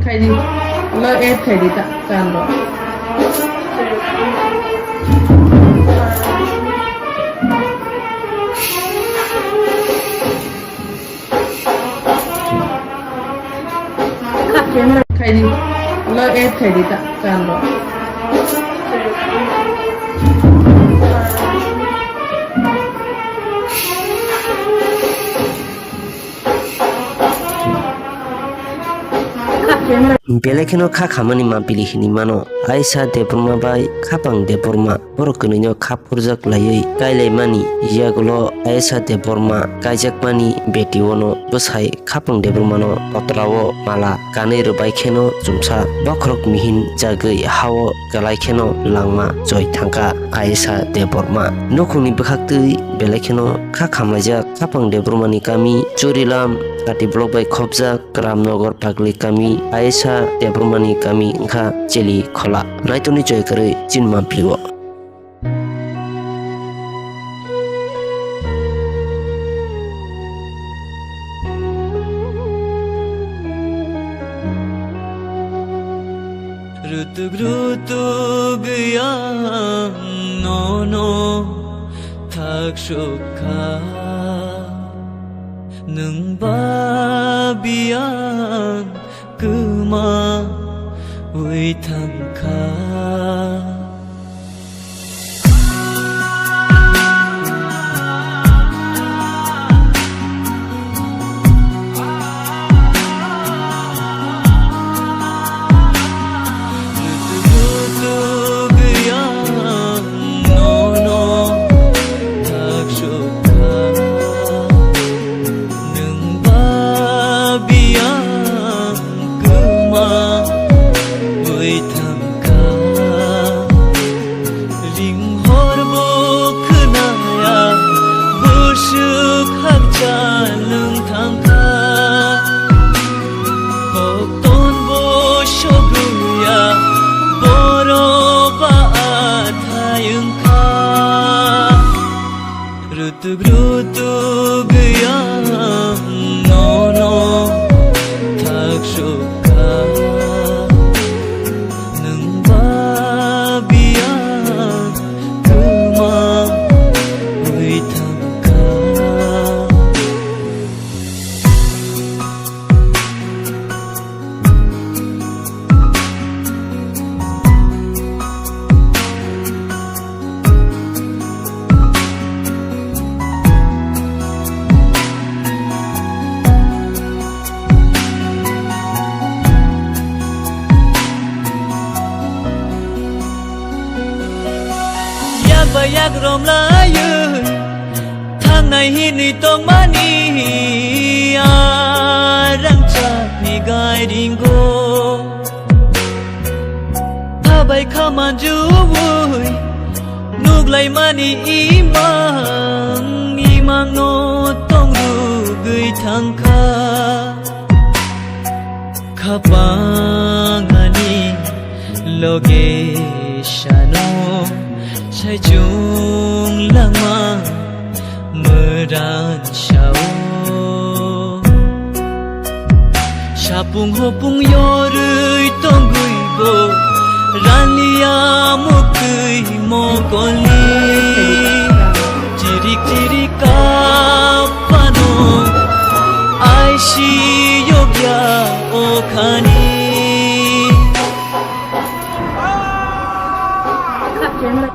খাই দি লো এ খাই দি চান লো খাই দি লো এ খাই দি চান লো Belekeno kha khamani ma pilihini mano Aisa deporma bai khapang deporma borokkunino khapurjak layui kailai mani yagulo Aisa deporma kaijak mani beti wono bwsai khapang depormano potrao mala kanui rubai kheno jumsa bokrok mihin jagui hao kalai kheno langma joi thangka Aisa deporma nokungni bwkhaktui belekeno kha khamlaijak khapang depormani kami Churilam Kati blok bai khopjak Ramnagar Pagli kami Aisa depormani kami engkha cheli khola naitoni joy kare chinma pligo Rutug ya no thak sukha nung babian kuma ui thangkha Rutug ya no thak sukha nung babian kuma ui thangka Bayak rom layu thang nai hi ni tong mani arang chat ni gai ringo thabai khaman ju vui nuk lai mani imang no tong ru gui thang kha khapang ani loge shano Sai chung langma meran shao Shapung hopung yorui tonggui bo Ranlia mukui mokoli Cirik cirik kapano Aishi yogya okhani